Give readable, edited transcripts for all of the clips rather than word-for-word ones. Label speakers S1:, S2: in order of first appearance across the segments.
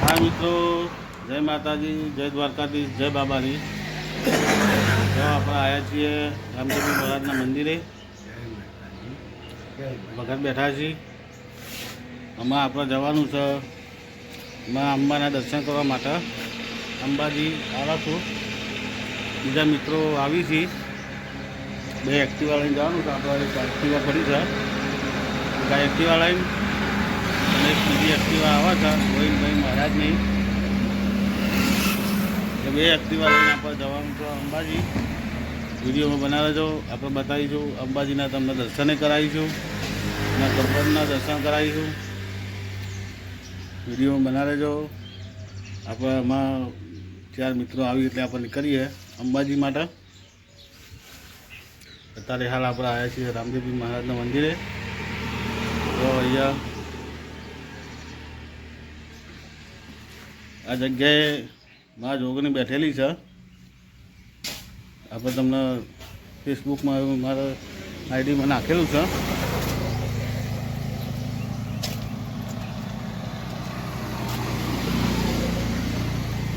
S1: હા મિત્રો, જય માતાજી, જય દ્વારકાધીશ, જય બાબારી. જો આપણે આવ્યા છીએ રામદેવજી મહારાજના મંદિરે. ભગત બેઠા છીએ. આમાં આપણે જવાનું છે માં અંબાના દર્શન કરવા માટે. અંબાજી આવ્યા છું. બીજા મિત્રો આવી છે. 2 એક્ટિવા લઈને જવાનું છે. આપણે એક એક્ટિવા પડી છે. એક એક્ટિવા લઈને અને એક બીજી એક્ટિવા આવે છે ગોવિંદભાઈ મહારાજની. એ 2 એક્ટિવા લઈને આપણે જવાનું છે અંબાજી. વિડીયોમાં બનાવેજો. આપણે બતાવીશું અંબાજીના તમને દર્શને કરાવીશું અને ગબ્બરના દર્શન કરાવીશું. વિડીયોમાં બનાવેજો. આપણે એમાં 4 મિત્રો આવી એટલે આપણે નીકળીએ અંબાજી માટે. અત્યારે હાલ આપણે આવ્યા છીએ રામદેવજી મહારાજના મંદિરે. તો અહીંયા આ જગ્યાએ મા જોગણી બેઠેલી છે. આપણે તમને ફેસબુકમાં મારા આઈડીમાં નાખેલું છે.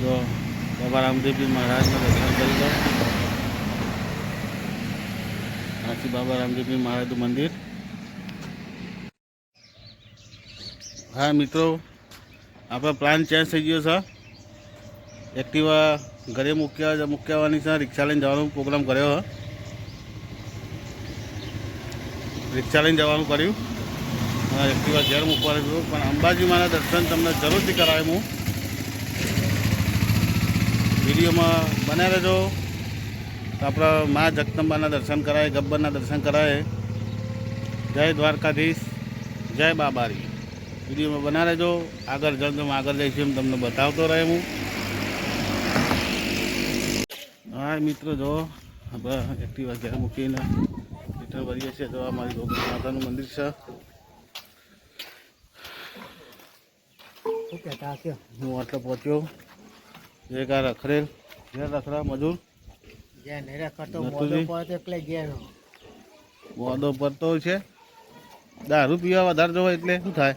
S1: જો બાબા રામદેવજી મહારાજના દર્શન કરી લો. આથી બાબા રામદેવજી મહારાજનું મંદિર. હા મિત્રો, આપણો પ્લાન ચેન્જ થઈ ગયો છે. એક્ટિવા ઘરે મૂકવાની છે. રિક્ષા લઈને જવાનો પ્રોગ્રામ કર્યો. રિક્ષા લઈને જવાનું કર્યું. એક્ટિવા ઘેર મૂકવાનું હતું. પણ અંબાજી માના દર્શન તમને જરૂરથી કરાવે. હું વિડીયોમાં બનાવી રહેજો. તો આપણા મા જગદંબાના દર્શન કરાય, ગબ્બરના દર્શન કરાય. જય દ્વારકાધીશ, જય બાબારી. વિડીયોમાં બનાવી રહેજો. આગળ જેમ આગળ જઈશું એમ તમને બતાવતો રહે હું. હા મિત્રો, જો આપણે એક્ટિવા ઘેર મૂકીને મીટર ભરીએ છીએ. તો અમારી ગોગરી માતાનું મંદિર છે. હું આટલો પહોંચ્યો. એક આ રખડેલ ઘેર રખડા મજૂર મોદો પડતો છે. દારૂ પીવા વધારે જવો એટલે શું થાય?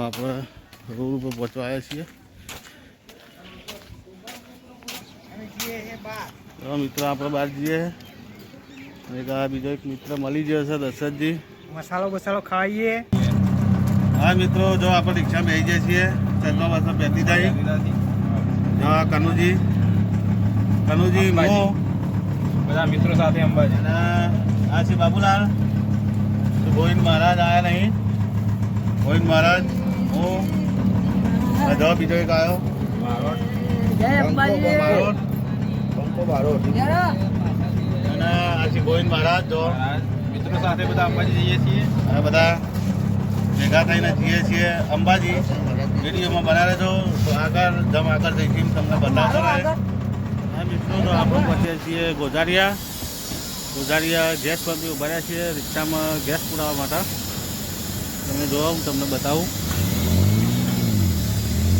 S1: આપણે રોડ ઉપર પહોંચવા આવ્યા છીએ. મિત્રો આપણે બહાર જઈએ. બીજો એક મિત્ર મળી ગયો છે, દશરથજી.
S2: મસાલો ખાઈએ.
S1: હા મિત્રો, જો આપણે રિક્ષા બેસી જઈએ છીએ. ચંદ્રવાસા બેસી જાય. જો આ કનુજી મો
S2: બધા મિત્રો સાથે અંબાજી.
S1: અને આ છે બાબુલાલ. ગોવિંદ મહારાજ આવ્યા નહીં. ગોવિંદ મહારાજ હું જો બીજો એક આવ્યો. અને આ છે ગોવિંદ મહારાજ. જો
S2: મિત્રો સાથે બધા અંબાજી જઈએ છીએ.
S1: અને બધા ભેગા થઈને જઈએ છીએ અંબાજી. વિડીયોમાં બનાવે છો તો આગળ જઈશું તમને બતાવતો રહે. હા મિત્રો, તો આપણે પહોંચીએ છીએ ગોઝારિયા ગેસ પંપે ઉભા રહ્યા છીએ રિક્ષામાં ગેસ પુરાવવા માટે. તમે જોવો, હું તમને બતાવું.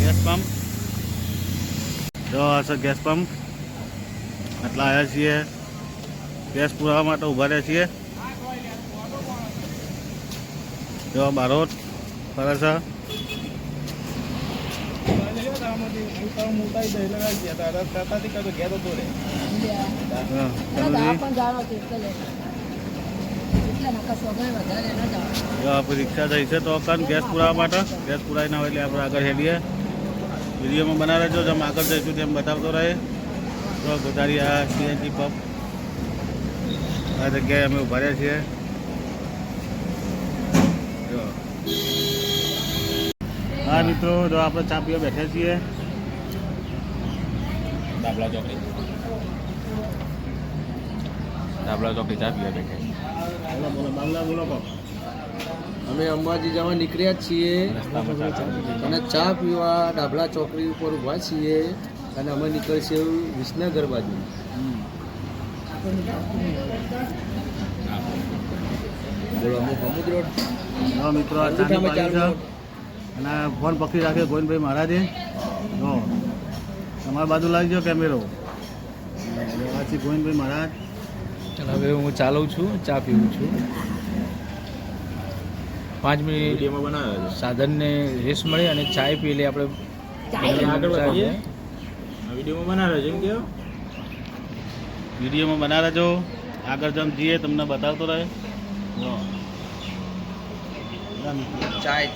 S1: ગેસ પંપ જો હશે. ગેસ પંપ આટલા આવ્યા છીએ. ગેસ પુરાવવા માટે ઉભા રહ્યા છીએ. જો બારોટ ફરે છે. રિક્ષા થઈ છે તો ગેસ પુરાવા માટે. ગેસ પુરાવી ના હોય એટલે આપણે આગળ હેડીએ. વિડીયોમાં બનાવે છો. જેમ આગળ જઈશું તેમ બતાવતો રહે. તો ગોઝારિયા સીએનજી પંપ આ જગ્યાએ અમે ઉભા રહ્યા છીએ. હા મિત્રો, જો આપણે ચા પીવા બેઠા છીએ.
S2: ડાબલા ચોકડી ચા પીવા બેઠા.
S1: બોલો બાંગ્લા બોલો.
S3: અમે અંબાજી જવા નીકળ્યા જ છીએ અને ચા પીવા ડાબલા ચોકડી ઉપર ઊભા છીએ. અને અમે નીકળીશું વિસનગર બાજુ. બોલો અમે સમુદ્ર
S1: મિત્રો આ ચાની પાણી છે. અને ફોન પકડી રાખે ગોવિંદભાઈ મહારાજે. જો તમારી બાજુ લાગજો કેમેરો. દેવાસી ગોવિંદભાઈ મહારાજ.
S2: હવે હું ચાલુ છું, ચા પીવું છું. 5 મિનિટ
S3: વિડીયોમાં બનાવ્યો છે.
S2: સાધનને રેસ્ટ મળે અને ચાય પી લે આપણે.
S3: આગળ વધીએ. વિડીયોમાં બનાવ્યો છે એમ કે
S1: વિડીયોમાં બના રહેજો. આગળ જેમ જઈએ તમને બતાવતો રહે. જો.
S3: ચાય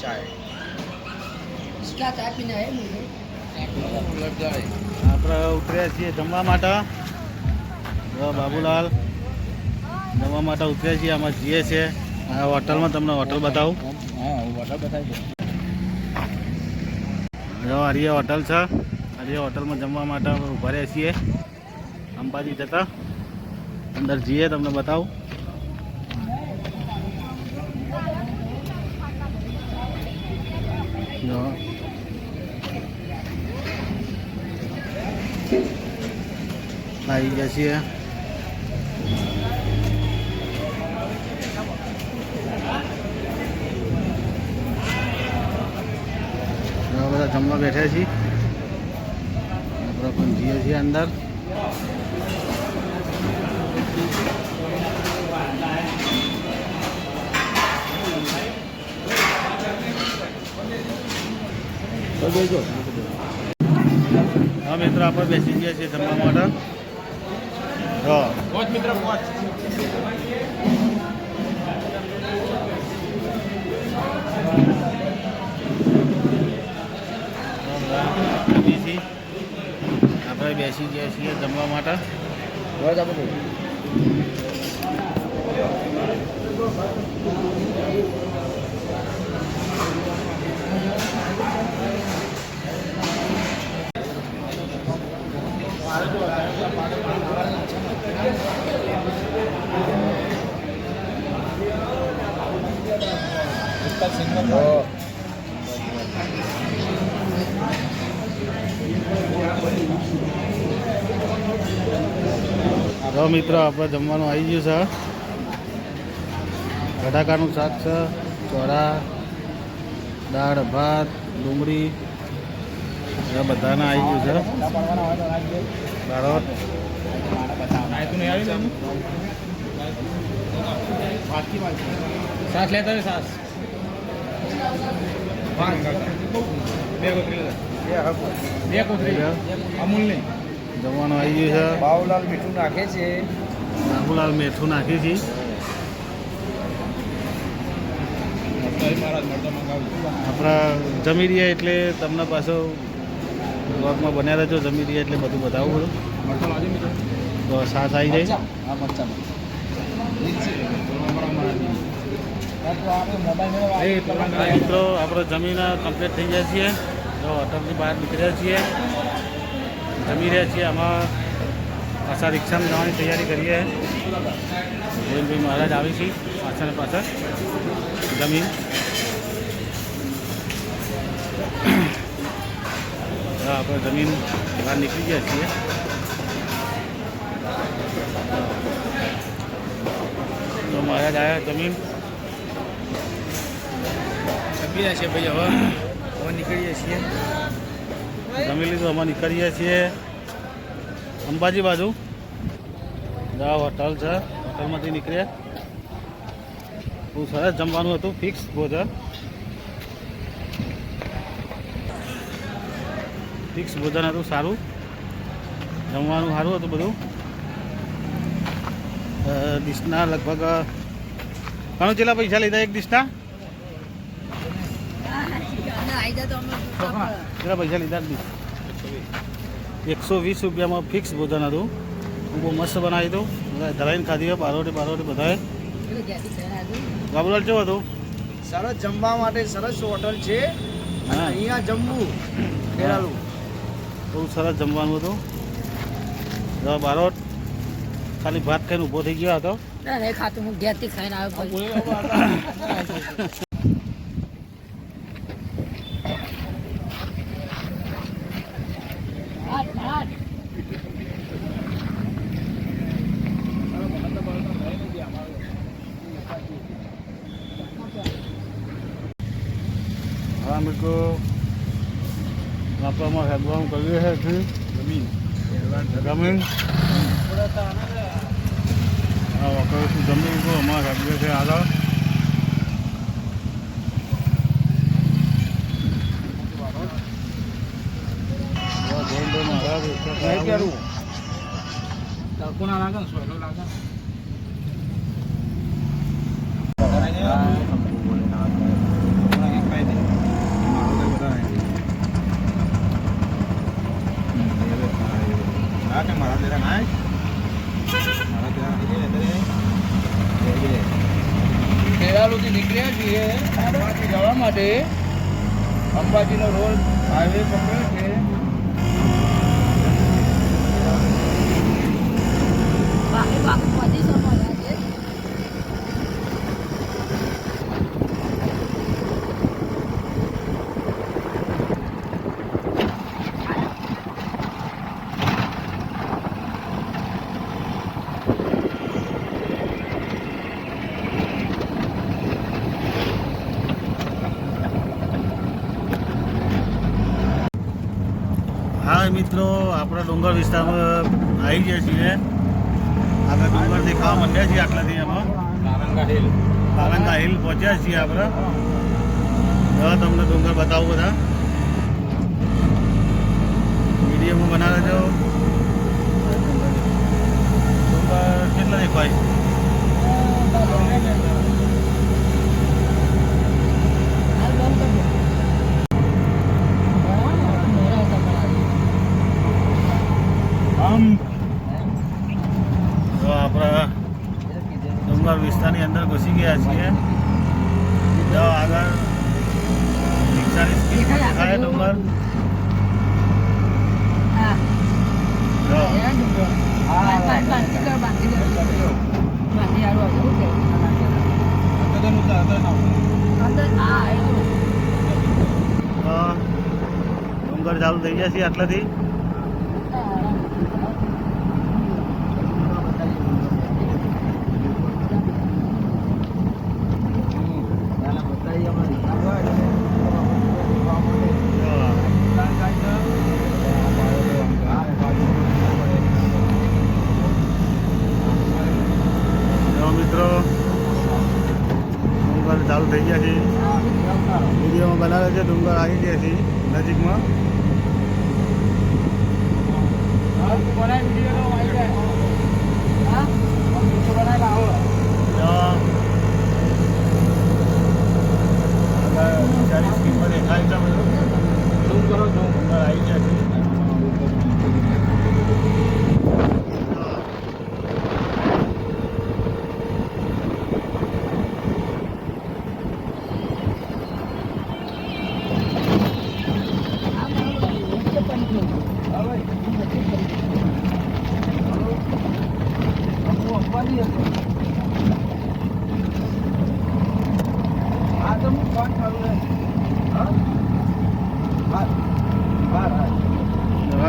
S1: આપણે ઉતર્યા છીએ જમવા માટે. જો બાબુલાલ જમવા માટે ઉતર્યા છીએ. આમાં જઈએ છીએ આ હોટલમાં. તમને હોટલ બતાવું.
S2: હા, હું વોટર બતાવી દઉં.
S1: જો હરિયા હોટલ છે. હરિયા હોટલમાં જમવા માટે અમે ઉભા રહ્યા છીએ અંબાજી જતા. અંદર જઈએ તમને બતાવું. જો આવી ગયા છીએ. બધા જમવા બેઠા છીએ. આપણે પણ જઈએ છીએ અંદર. હા મિત્રો, આપણે બેસી ગયા છીએ જમવા માટે.
S2: પહોંચ મિત્ર, પહોંચ.
S1: આપણે બેસી ગયા છીએ જમવા માટે. હવે મિત્રો આપણે જમવાનું આવી ગયું છે. બટાકાનું શાક છે, ચોળા, દાળ ભાત, ડુંગળી બધાને આવી ગયું છે. બારોટ
S2: સાસ લેતા હોય, સાસ. બે કોથળી અમૂલ નહીં.
S1: જમવાનું આવી ગયું છે.
S3: બાબુલાલ મીઠું નાખે છે.
S1: બાબુલાલ મેઠું નાખી છે. આપણા જમી રહ્યા એટલે તમને પાછો બ્લોગમાં બન્યા રહેજો. જમી રહ્યા એટલે બધું બતાવું બધું. તો સાસ આવી જાય. મિત્રો આપણે જમીને કમ્પ્લીટ થઈ ગયા છીએ. તો હોટલની બહાર નીકળ્યા છીએ, જમી રહ્યા છીએ. આમાં પાછા રિક્ષામાં જવાની તૈયારી કરીએ. ગોવિંદભાઈ મહારાજ આવી છે પાછળ ને પાછળ જમીન. આપણે જમીન બહાર નીકળી ગયા છીએ. તો મહારાજ આવ્યા જમીન.
S2: જમી રહ્યા છે ભાઈ. હવે નીકળીએ છીએ.
S1: જમી લીધું. અમે નીકળીએ છીએ અંબાજી બાજુ. આ હોટલ છે. હોટલમાંથી નીકળ્યા. બહુ સરસ જમવાનું હતું. ફિક્સ ભોજન. ફિક્સ ભોજન હતું. સારું જમવાનું સારું હતું બધું. ડિશના લગભગ ઘણું કેટલા પૈસા લીધા એક ડિશના? કેટલા પૈસા લીધા ડિશ? 120 રૂપિયામાં ફિક્સ ભોજન હતું. બહુ મસ્ત બનાવી હતું. ધરાઈને ખાધી હોય. બારોટી બધાએ. બાબુલાલ કેવું હતું?
S3: સરસ જમવા માટે સરસ હોટલ છે.
S1: હા,
S3: અહીંયા જમવું ખેરાલું.
S1: બહુ સરસ જમવાનું હતું. બારોટ ખાલી ભાત ખાઈને ઊભો થઈ ગયો હતો.
S4: ખાતું હું ઘેરથી ખાઈને આવ્યો.
S1: हाँ मेरे को वापस में हेडफोन कर लिए है फिर જમીન હા વખત જમીન તો અમારા સાહેબ છે આગળ
S2: તડકોના લાગે ને સોયલો લાગે ને
S3: ખેરાલુથી નીકળ્યા છીએ અંબાજી જવા માટે. અંબાજીનો રોડ હાઈવે પકડ્યો છે.
S4: બાકી બધી સમજ છે.
S1: હા મિત્રો આપણા ડુંગર વિસ્તારમાં આવી ગયા છીએ. આપણે ડુંગર દેખાવા માંડ્યા છીએ આટલાથી એમાં કારંગા હિલ પહોંચ્યા છીએ આપણે. હવે તમને ડુંગર બતાવું બધા વિડીયોમાં બનાવે છો. ડુંગર કેટલા દેખાય તો આપણા ડુંગર વિસ્તારની અંદર ઘૂસી ગયા છીએ. જો આગળ રિક્ષાની સ્પીડ દેખાય ડુંગર.
S4: હા
S1: જો ડુંગર ચાલુ થઈ ગયા છીએ આટલાથી. મિત્રો ડુંગર ચાલુ થઈ ગયા છે. વિડીયોમાં બનાવે છે ડુંગર આવી ગયા છે નજીકમાં. સ્કીમમાં દેખાય છે બધું. ડુંગર આવી ગયા છે.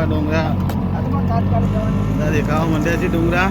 S1: ડુંગરા દેખાવા માંડ્યા છે ડુંગરા.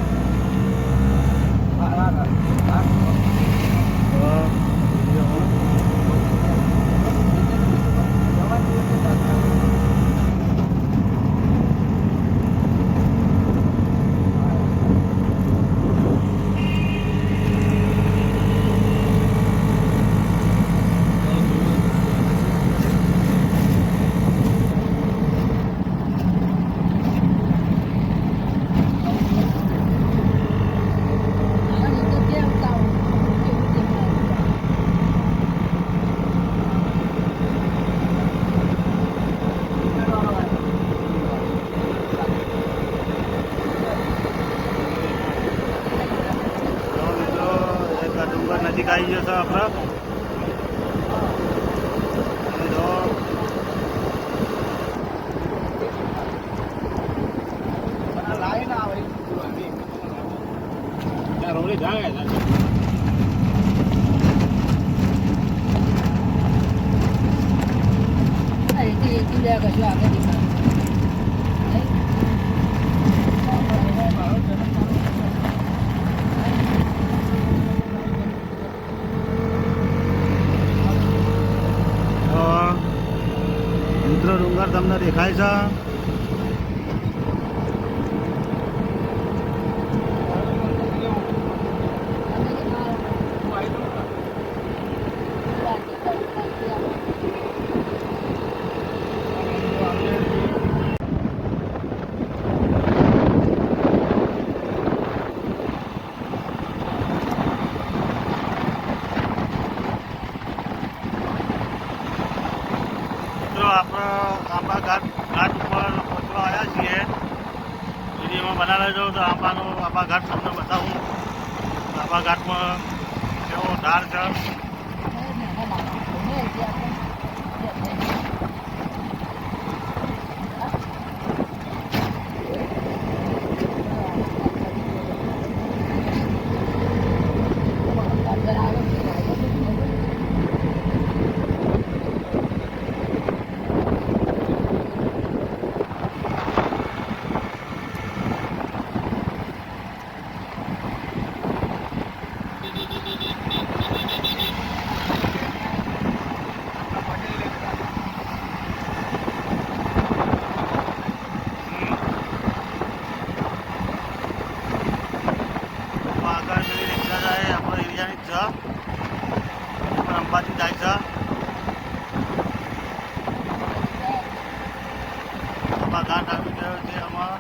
S1: નજીક આવી જશે આપણે.
S2: રોડી જાય
S4: કશું આગળ દેખાય.
S1: મિત્રો ડુંગર તમને દેખાય છે. ઉપર પહોંચવા આવ્યા છીએ. વિડીયોમાં બનાવે જો તો આંબા ઘાટ તમને બતાવું. આંબા ઘાટમાં કેવો ધાર છે. આગળ પેલી રિક્ષા જાય આપણા એરિયાની જ છે, પણ અંબાજી જાય છે. આંબા ઘાટ આવી ગયો છે આમાં.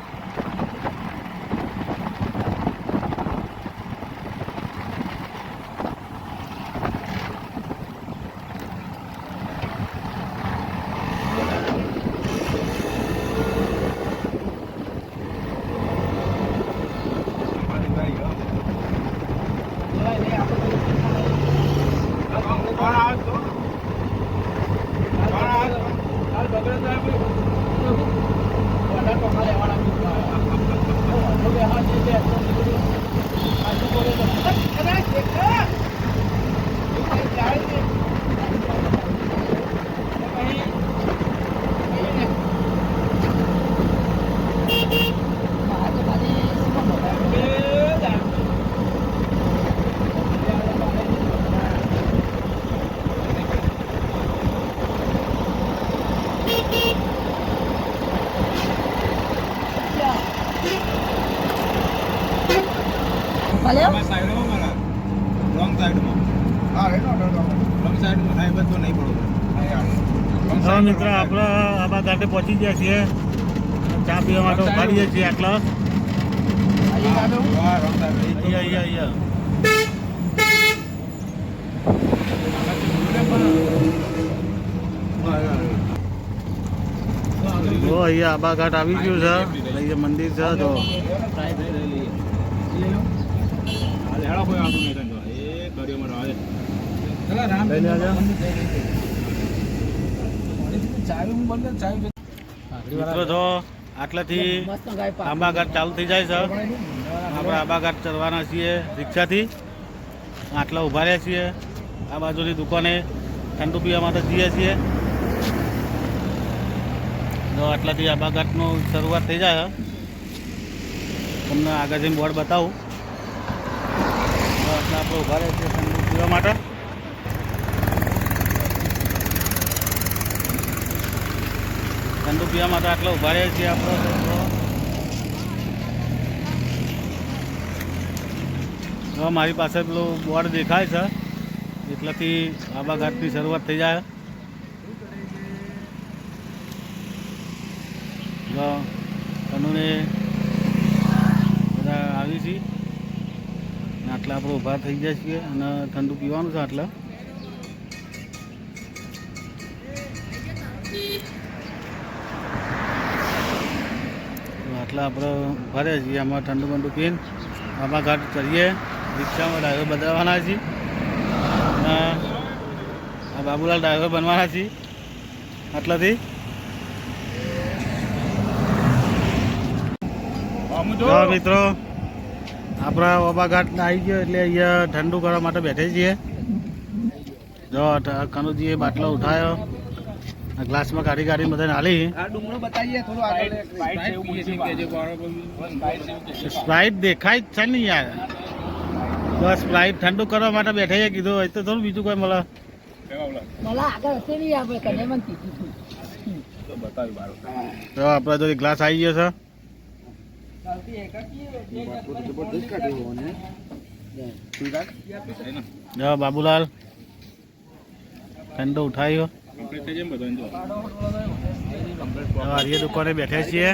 S1: હા મિત્ર, આપણે આંબા ઘાટે પહોંચી ગયા છીએ. ચા પીવા માટે ઉભાડીએ છીએ. આટલા અહીંયા જો અહીંયા આંબા ઘાટ આવી ગયું છે. અહીંયા મંદિર છે જો. મિત્રો જો આટલાથી આંબા ઘાટ ચાલુ થઈ જાય છે. આપણે આંબા ઘાટ ચડવાના છીએ રિક્ષાથી. આટલા ઊભા રહ્યા છીએ. આ બાજુની દુકાને ઠંડુ પીવા માટે જઈએ છીએ. જો આટલાથી આંબા ઘાટનો શરૂઆત થઈ જાય. તમને આગળ જઈને બોર્ડ બતાવું. તો આટલા આપણે ઊભા રહ્યા છીએ ઠંડુ પીવા માટે. ઠંડુ પીવા માટે આટલા ઊભા રહ્યા છીએ આપણે. હવે મારી પાસે પેલું બોર્ડ દેખાય છે એટલાથી આંબા ઘાટની શરૂઆત થઈ જાય. કનુને બધા આવી છીએ. આટલા આપણે ઊભા થઈ જાય છીએ અને ઠંડુ પીવાનું છે. આટલા આપણે ઊભા રહ્યા છીએ. આમાં ઠંડુ બંડુ પીને આંબા ઘાટ ચડીએ. રિક્ષામાં ડ્રાઈવર બદલવાના છીએ. આ બાબુલાલ ડ્રાઈવર બનવાના છીએ. આટલાથી મિત્રો આપણા આંબા ઘાટ આવી ગયો એટલે અહીંયા ઠંડુ કરવા માટે બેઠે છીએ. જો કનુજીએ બાટલો ઉઠાયો. આ ગ્લાસમાં કાઢી બધાને હાલી. સ્પ્રાઇટ દેખાય જ છે ને યાર. બસ સ્પ્રાઇટ ઠંડુ કરવા માટે બેઠા કીધું હોય તો થોડું બીજું કોઈ મળે. તો આપણા જો ગ્લાસ આવી ગયો છે. જો બાબુલાલ ઠંડો ઉઠાવ્યો. આર્ય દુકાને બેઠા છીએ.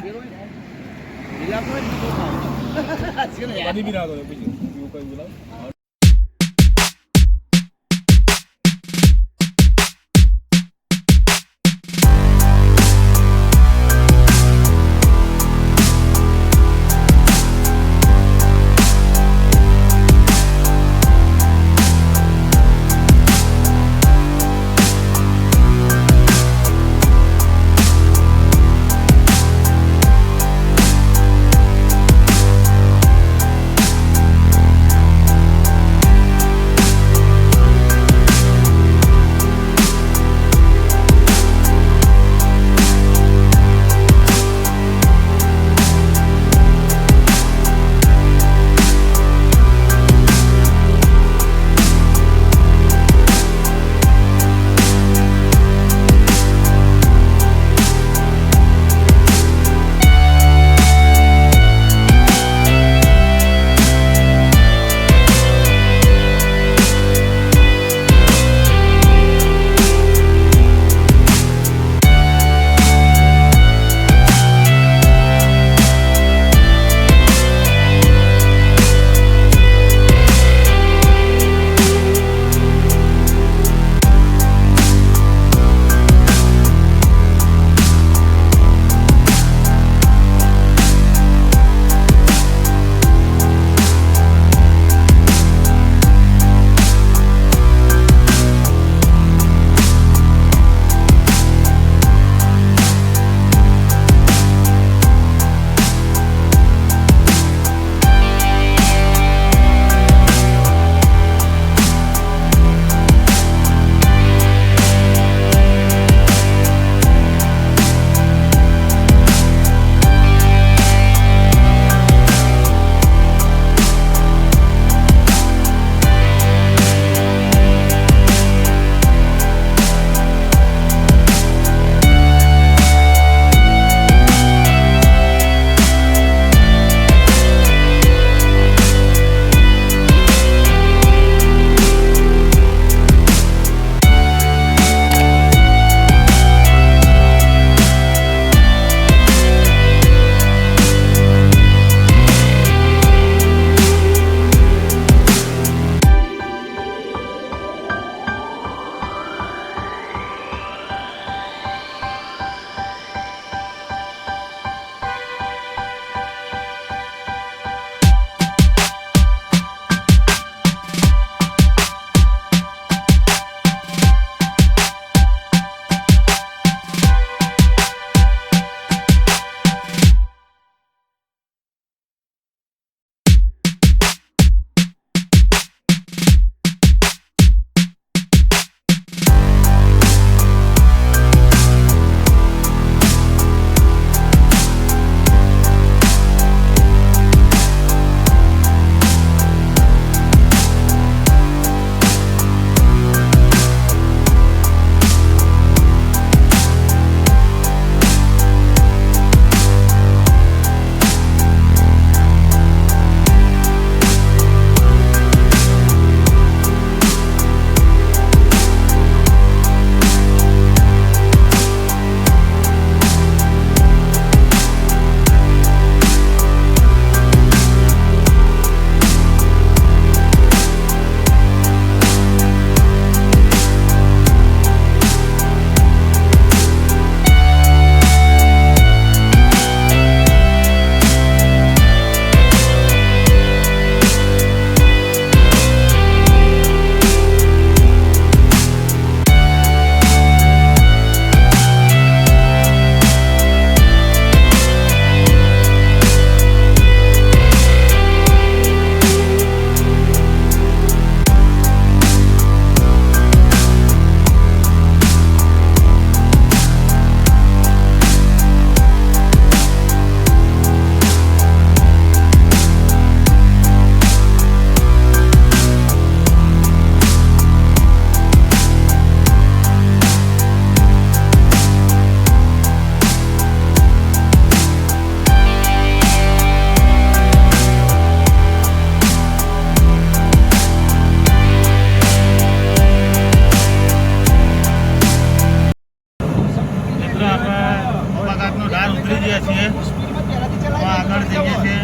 S1: ગયા છીએ આગળ જઈએ છીએ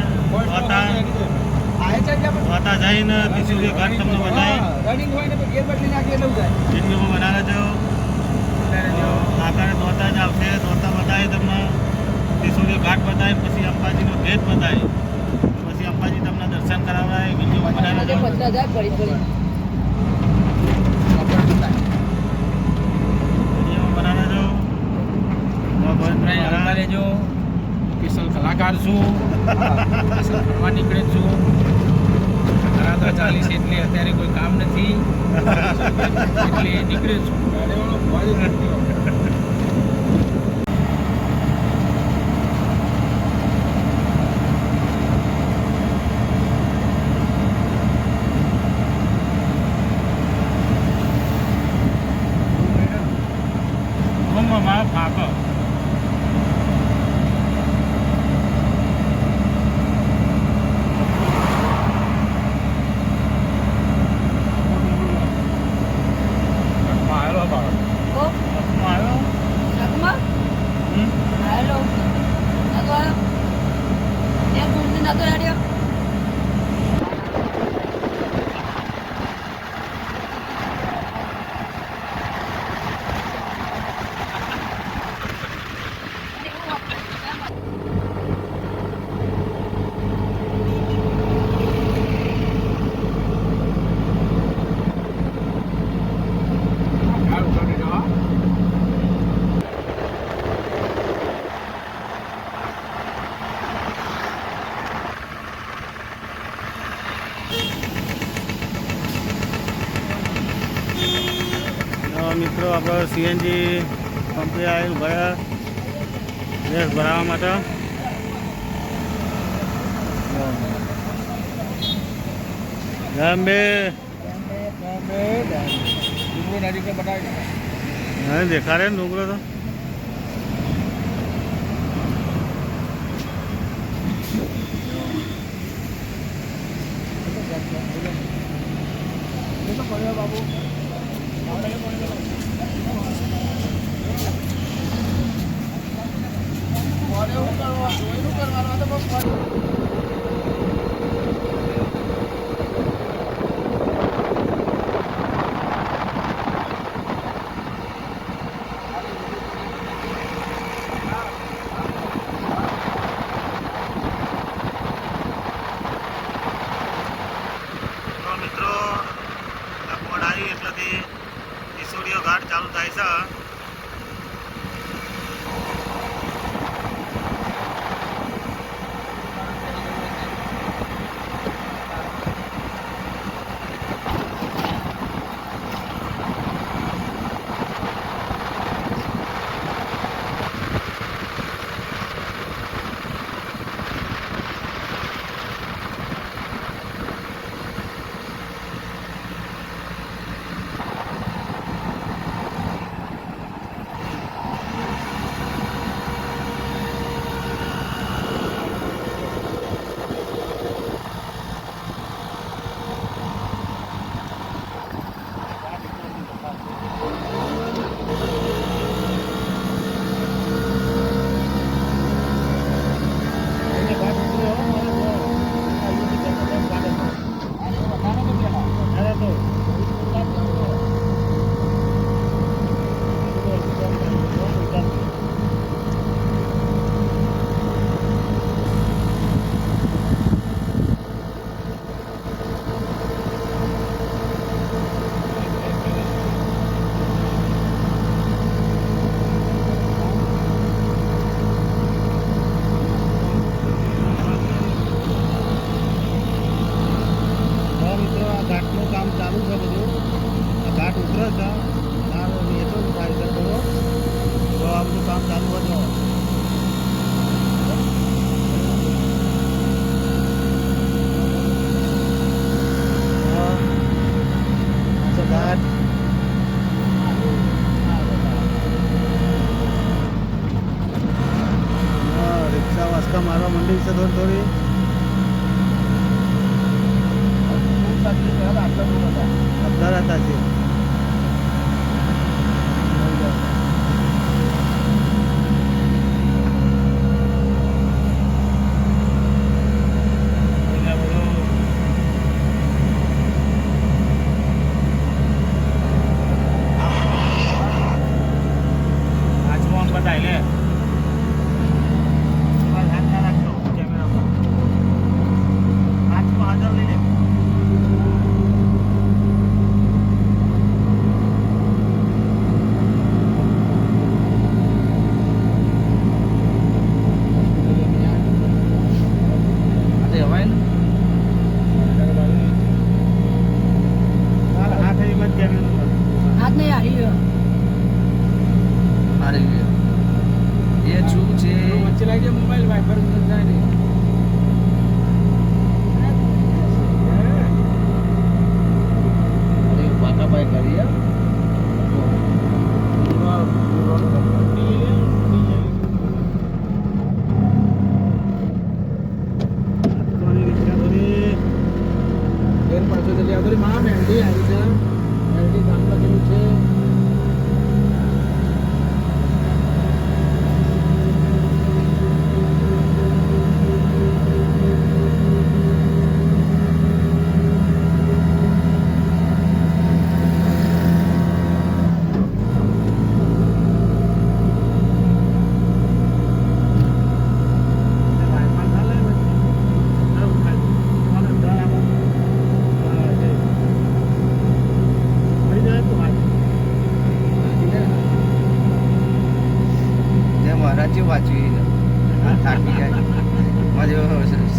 S1: વાતા જઈને ત્રિશુળી ઘાટ તમને બતાવી વિડીયોમાં બનાવે જો આગળ દોતા જ આવશે દોતા બતાવી તમને ત્રિશુળી ઘાટ બતાવી પછી અંબાજીનો ભેદ બતાવી પછી અંબાજી તમને દર્શન કરાવડાય વિડીયોમાં બનાવે જો
S4: પતરા જાય પડી પડી
S1: વિડીયોમાં બનાવે જો
S2: અમારે જો સ્પેશિયલ કલાકાર છું સ્પેશિયલ ફરવા નીકળે છું રાત્રે 40 એટલે અત્યારે કોઈ કામ નથી એટલે નીકળે છું
S1: માં ફાકર
S4: ઓ નાકમાં હેલો નાકો ત્યાં ગુંજી નાતો હેડ્યો
S1: મિત્રો આપણે સીએનજી પંપે આવેલ ભર્યા ગેસ ભરાવવા માટે ગાંબે હા દેખાડે ને ડુંગરો તો
S3: બાબુ
S1: મિત્રો લખવડ આવી એટલેથી ત્રિશુળીયો ઘાટ ચાલુ થાય છે धक्का मारवा मंडी से थोड़ी थोड़ी अपना रहता है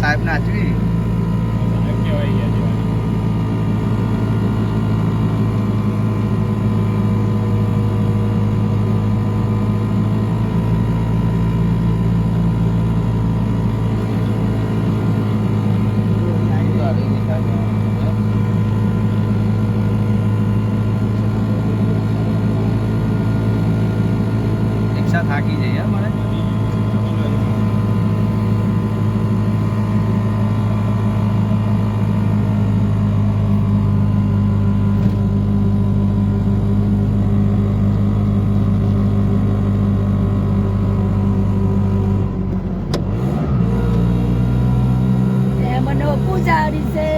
S3: સાહેબ નાચવી
S2: કહેવાય ગયા જવાની.
S3: રિક્ષા થાકી જઈએ મારે
S4: મને પૂજારી છે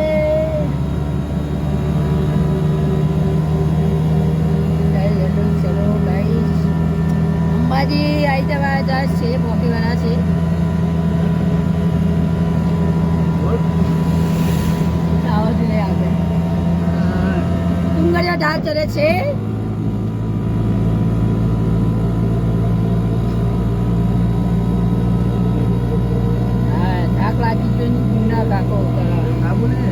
S4: ચલો ગાઈસ અંબાજી આવી જવા જાય છે મોકીવાના છે આવો જ નહીં આગળ ડુંગરિયા ઢાળ ચડે છે હા ધાક લાગી ગયો ને ગુના કાકો
S3: આવું ને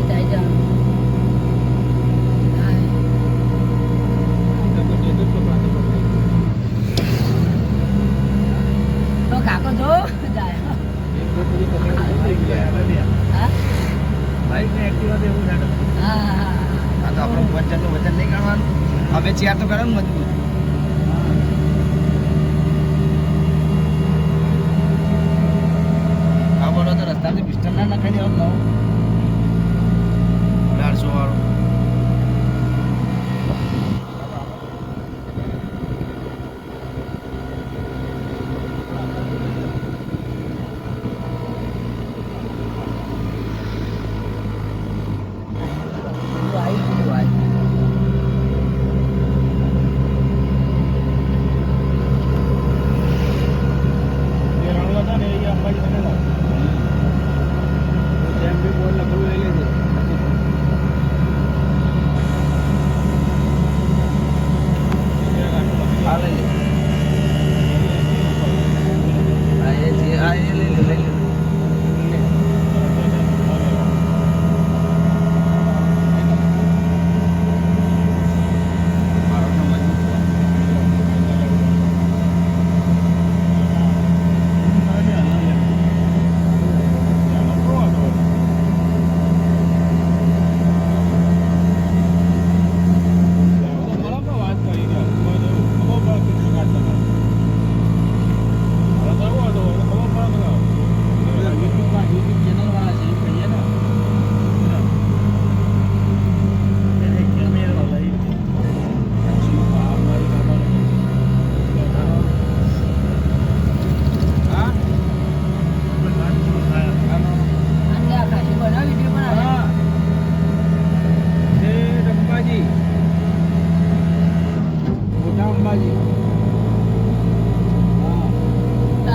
S4: થઈ જવાનું તો કાકો જો જાય હા
S3: બાઈક ને એક્ટિવા તો એવું થાય
S4: હા
S3: આ તો આપણું વજનનું વજન નહીં ગણવાનું હવે ચેર તો કરે ને મજબૂત હા બોલો તો રસ્તાથી પિસ્ટલ ના નખાઈ દેવાનું નવું 400 વાળું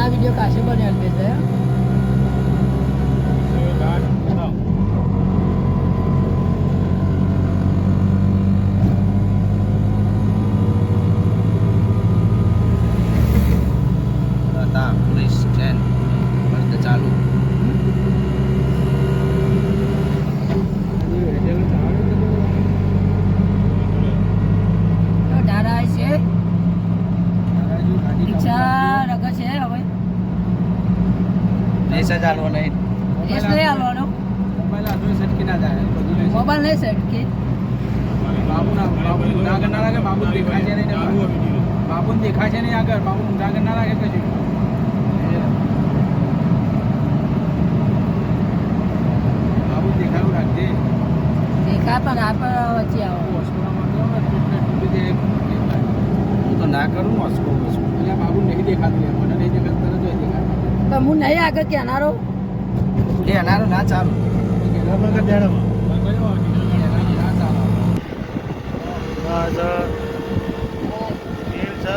S4: વિડીયો કાશે બને છે
S3: પોલીસ સ્ટેન્ડ વર્ગ ચાલુ
S4: તો ધારા છે રિક્ષા રગર છે હવે
S3: દેશ જ હાલવો નહીં
S4: દેશ નહીં હાલવાનો
S2: મોબાઈલ આધો સટકી ના જાય બધું લે છે.
S4: મોબાઈલ નહીં સેટ કે
S2: બાબુ ઊંધા ના લાગે બાબુ દેખાય છે નહીં બાબુ દેખાય છે નહીં આગળ બાબુ ઊંધા ના લાગે કશું બાબુ દેખાયું રાખજે
S4: દેખા પણ આ પર વચ્ચે આવો
S2: હોસ્પિટલમાં તો તૂટી દે
S3: હું તો ના કરું મોસ્કો
S2: એટલે બાબુ નહીં દેખાતું લે મને નહીં દેખાતું તરત જ દેખાય
S4: તો હું નહીં આગળ કહેનારો
S3: એ અનારું ના ચાલુ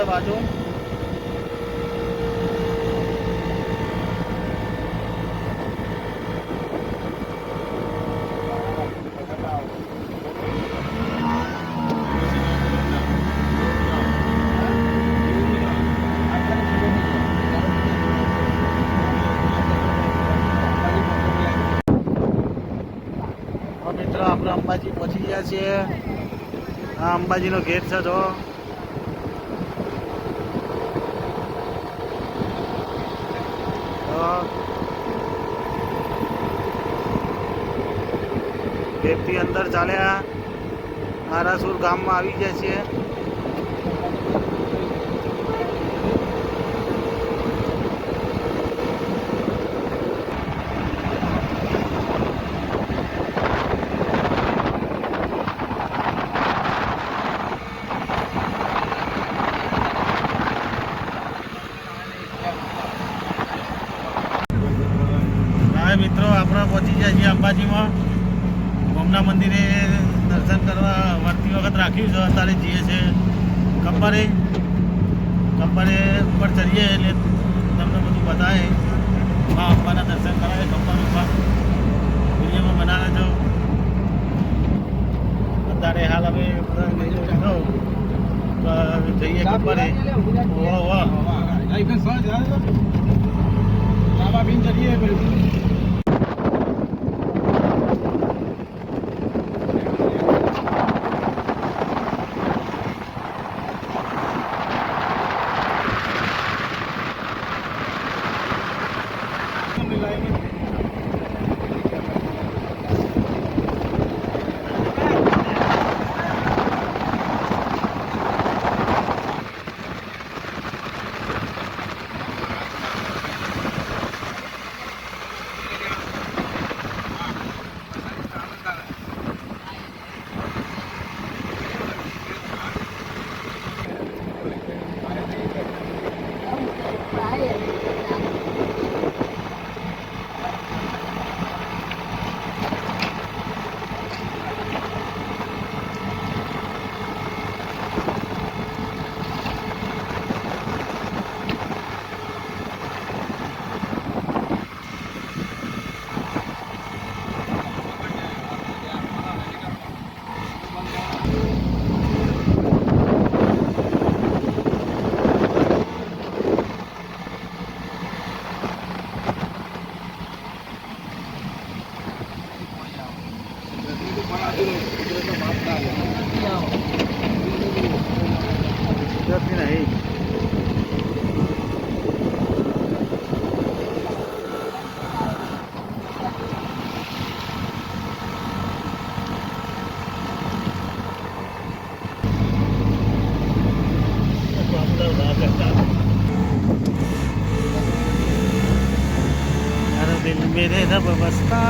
S1: બાજુ આપણે અંબાજી પહોંચી ગયા છીએ. આ અંબાજીનો ગેટ છે જો. ગેટથી અંદર ચાલ્યા આરાસુર ગામમાં આવી ગયા છીએ. મિત્રો આપણે પહોંચી ગયા છીએ અંબાજીમાં. ગોમના મંદિરે દર્શન કરવા વળતી વખત રાખ્યું છે. અત્યારે જઈએ છે કબ્બરે ઉપર ચડીએ એટલે તમને બધું બતાવે. મા અંબાના દર્શન કરાવે કબ્બર ઉપર વિડીયોમાં બનાવે છો. અત્યારે હાલ અમે જઈએ કબ્બરે. નહીં दिल मेरे रब बसता.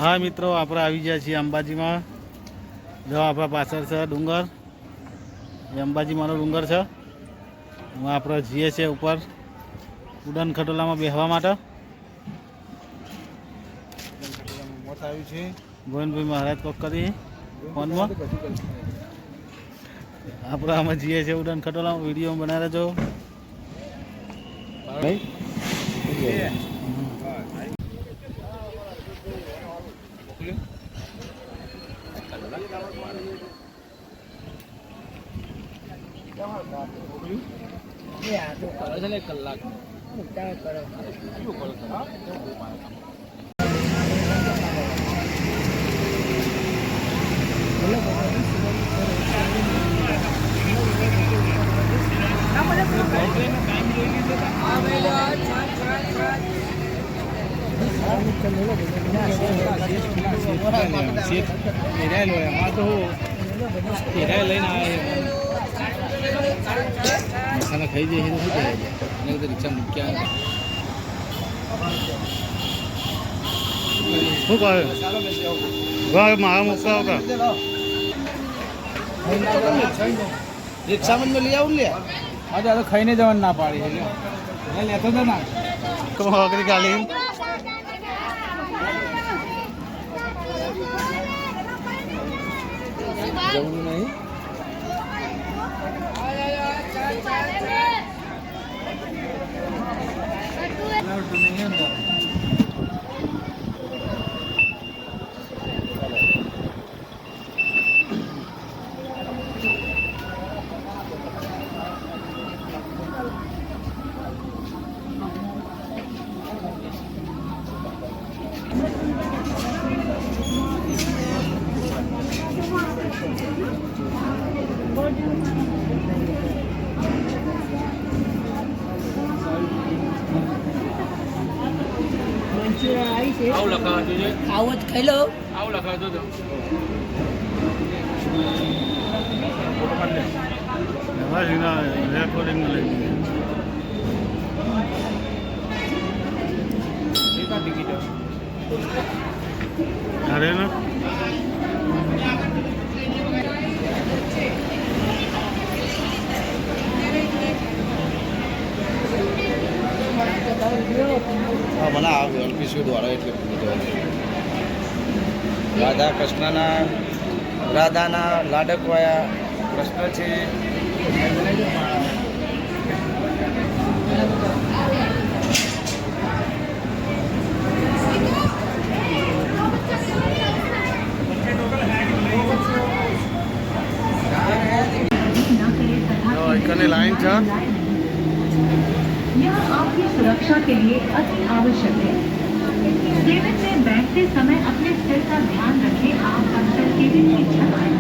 S1: હા મિત્રો આપણે આવી ગયા છીએ અંબાજીમાં. જો આપણા પાછળ છે ડુંગર, એ અંબાજીમાંનો ડુંગર છે. એમાં આપણે જઈએ છીએ ઉપર ઉડાન ખટોલામાં બેસવા માટે. આવ્યું છે ગોવિંદભાઈ મહારાજ કોક કરી ફોનમાં. આપણે આમાં જઈએ છીએ ઉડાન ખટોલામાં. વિડીયો બનાવી રહેજો ભાઈ.
S2: કલાક મસાલા ખાઈ જાય તો શું કરે એને તો રિક્ષા મૂક્યા
S1: શું કહે મારા મૂકતા હોગા
S2: રિક્ષામાં લઈ આવું લે. આજે આ તો ખાઈને જવાનું ના પાડી લેતો તો ના
S1: વગરી ગાલી
S3: જવું નહીં.
S4: મંચુરિયન આવી છે
S2: આવું લખાવતું છે
S4: આવો જ ખાઈ લો
S2: આવું લખાવતું તો
S1: બસ એના રેકોર્ડિંગ લઈ
S2: ટિકિટો
S1: અરે ને
S3: હા મને આવ્યું એલપીસી દ્વારા એટલે રાધા કૃષ્ણના રાધાના લાડકવાયા કૃષ્ણ છે.
S1: એકની લાઈન છે
S5: यह आपकी सुरक्षा के लिए अति आवश्यक है. सेवन में बैठते समय अपने सिर का ध्यान रखें. आप अक्सर केबिन की छत पर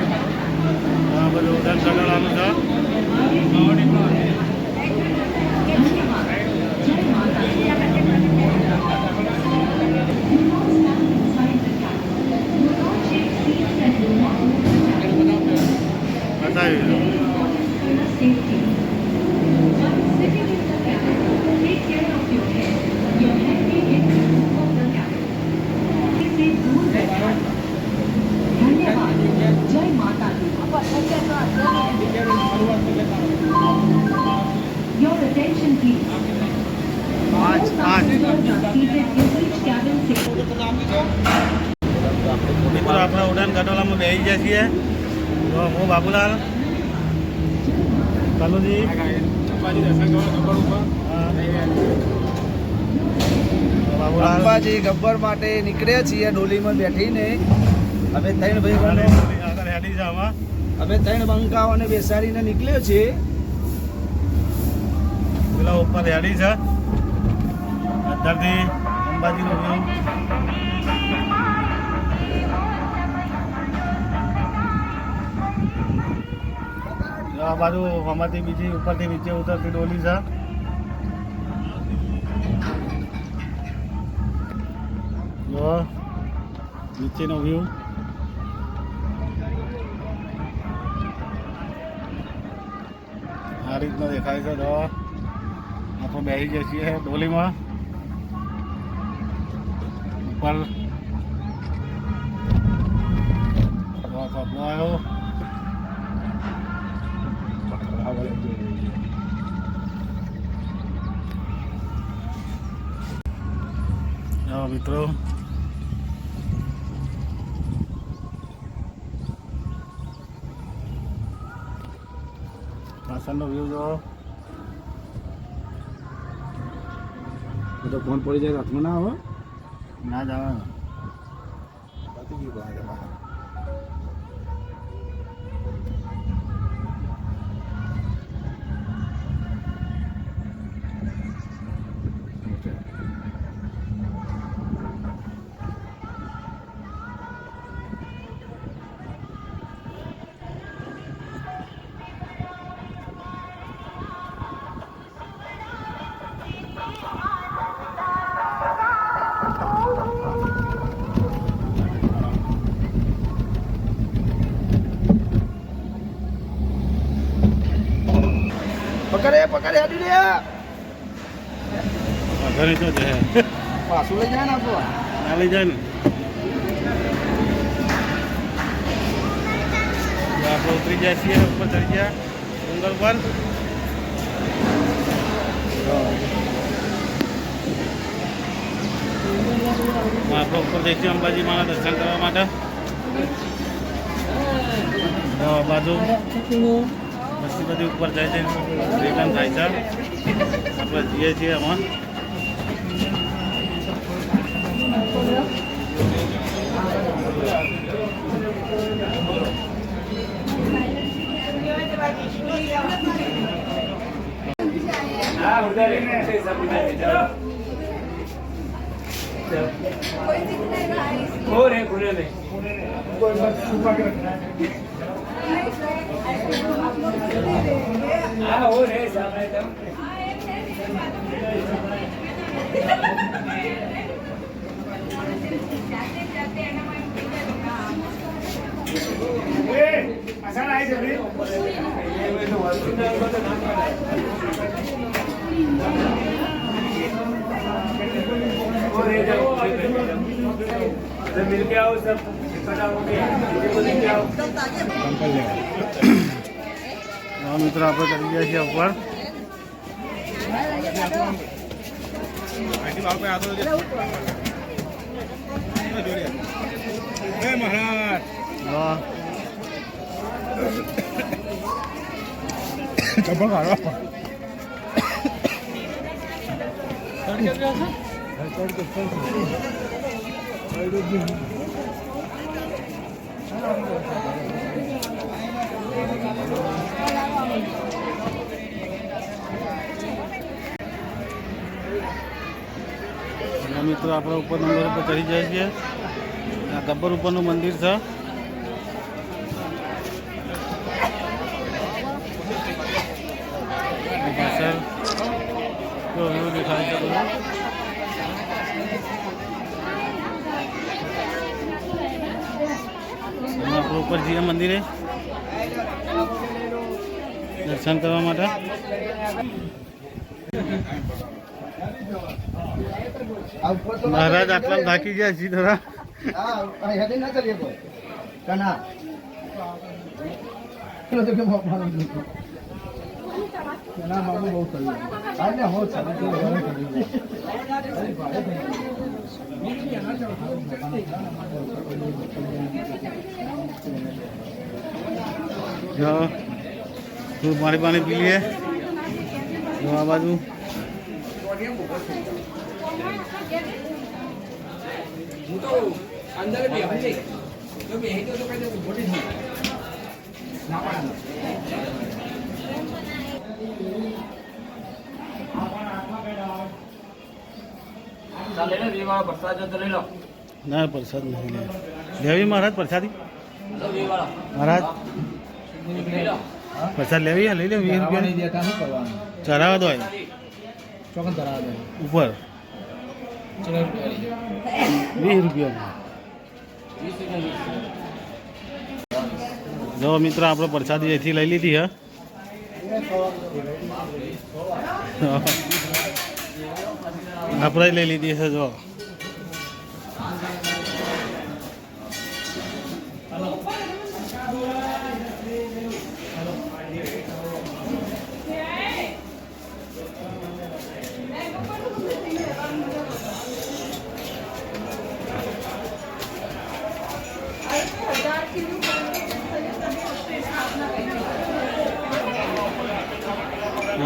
S1: આ બધું ઉડાન કટાળાનું છે
S5: धन्यवाद. जय माता दी.
S1: બતાવી દો.
S5: Safety. While sitting in the cabin, take care of your head, your head and of the cabin. इसे दूर रखें. धन्यवाद. जय माता दी. Your attention please.
S1: પાંચ પાંચ
S5: Seated in each cabin seat.
S1: મિત્રો આપણે ઉડાન ખટોલામાં બેસી ગયા છીએ. તો હું બાબુલાલ કાલુજી
S2: અંબાજી દર્શન કરો ગબ્બર ઉપર
S1: બાબુલાલ
S3: અંબાજી ગબ્બર માટે નીકળ્યા છીએ ડોલીમાં બેઠીને. અમે ત્રણ ભાઈ
S1: આગળ હેડી છે આમાં
S3: અમે ત્રણ બંકાઓને બેસાડીને નીકળ્યો છે.
S1: પેલા ઉપર હેડી છે અત્યારથી અંબાજીનો વ્યૂ આ બાજુ આમાંથી બીજી ઉપરથી નીચે ઉતરતી ડોલી છે. જો નીચેનો વ્યૂ આ રીતનો દેખાય છે. તો આપણે બેસી જઈએ છીએ ડોલીમાં ઉપર આવ્યો મિત્રો પાછળનો વ્યૂ જો
S3: તો ફોન પડી જાય હાથમાં ના આવે.
S1: ના જ આવે ને.
S3: પકડે હાડી લે.
S1: ઘરે તો છે
S3: પાછું લઈ જાય ને આપણો.
S1: ના લઈ જાય ને. આપણે ઉતરી જાય છીએ ઉપર ચડી ગયા ડુંગર પર. આપણે ઉપર જઈશું અંબાજી માના દર્શન કરવા માટે. બાજુ બધી બધી ઉપર જાય છે રિટર્ન થાય છે. આપણે જઈએ છીએ આમાં હા મિત્રો આપણે કરી ગયા છીએ ઉપર હા મિત્રો આપણે ઉપર નંબર ઉપર ચડી જાય છીએ આ ગબ્બર ઉપરનું મંદિર છે પાછળ તો વ્યૂ દેખાય છે બધું આપણે ઉપર જઈએ મંદિરે દર્શન કરવા માટે મહારાજ આટલા થાકી ગયા છીએ થોડા खूब पानी पानी पी लिए आ बाजू
S2: અંદર બે હંજે તો બે હેતો તો કઈ મોટી થઈ ના પાડો ચાલે ને વેવાળા પ્રસાદ જતો લઈ લો
S1: ના પ્રસાદ નહીં લેવી મહારાજ પ્રસાદી
S2: લો વેવાળા
S1: મહારાજ
S2: લઈ લો
S1: પ્રસાદ લેવી લઈ લે 20 રૂપિયા
S3: નહીં દેતા શું કરવાનું
S1: ચરાવા દો
S3: ચોકન કરાવે
S1: ઉપર
S2: ચલો
S1: 20 રૂપિયા જો મિત્રો આપણે પ્રસાદી અહીંથી લઈ લીધી હે આપણે લઈ લીધી છે જો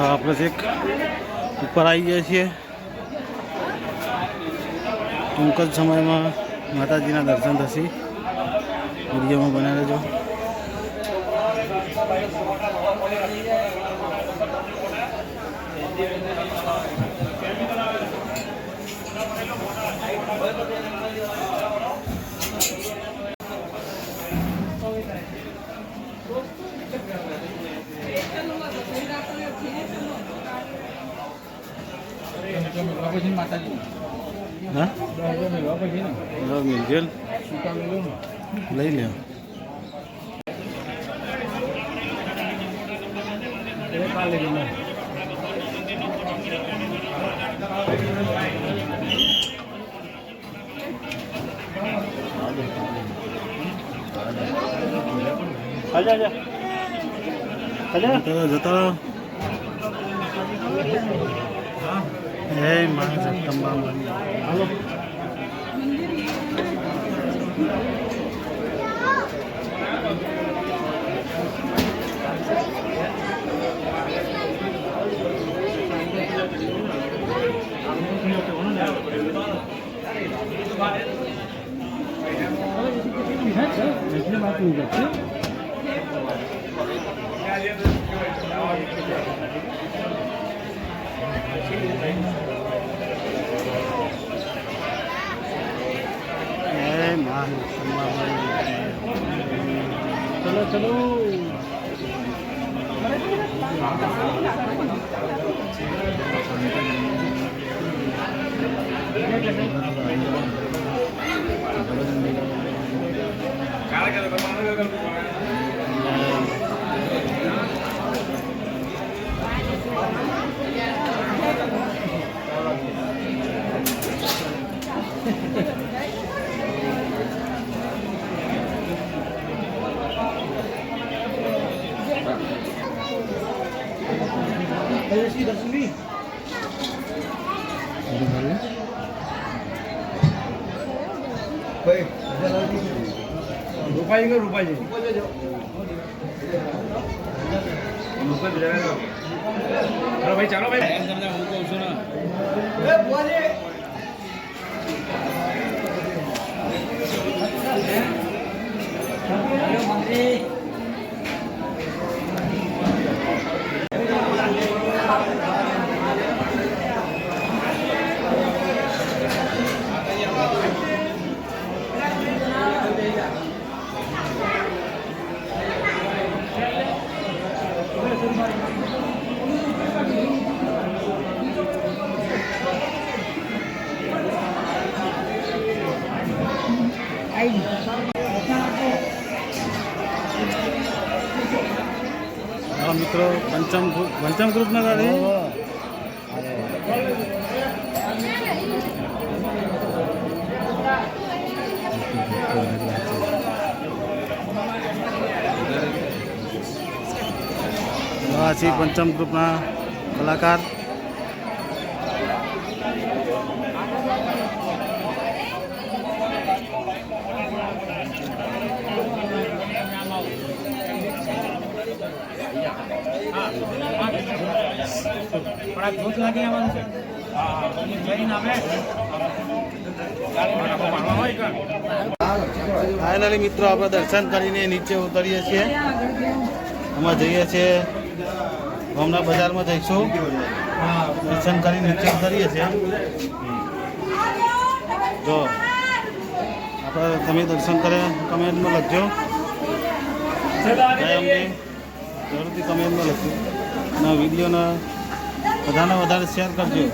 S1: આપણે છેક ઉપર આવી ગયા છીએ ટૂંક જ સમયમાં માતાજીના દર્શન થશે વિડીયોમાં બનાવી લેજો
S2: માતાજી
S1: હા મિલજેલ લઈ લે જતા હે માં જગદંબા હાલો ચલો ચલો
S3: રૂપાઈ કે રૂપાઈ
S2: ભાઈ ચાલો ભાઈ હું કહું છું ને
S1: હા મિત્રો, પંચમ ગ્રુપના ગાડી આ છે પંચમ ગ્રુપના કલાકાર.
S2: થોડાક ભૂખ લાગી આવવાનું છે જઈને આવે
S1: ફાઇનલી મિત્રો આપણે દર્શન કરીને નીચે ઉતરીએ છીએ. અમે જઈએ છીએ હમણાં બજારમાં જઈશું. દર્શન કરી નીચે ઉતરીએ છીએ. જો આપણે તમે દર્શન કરે કમેન્ટમાં લખજો. જય અંબે જરૂરથી કમેન્ટમાં લખજો અને વિડીયોને વધારે શેર કરજો,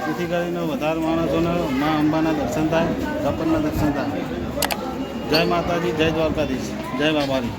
S1: જેથી કરીને વધારે માણસોને મા અંબાના દર્શન થાય, ગપ્પરના દર્શન થાય. જય માતાજી, જય દ્વારકાધીશ, જય બાબાજી.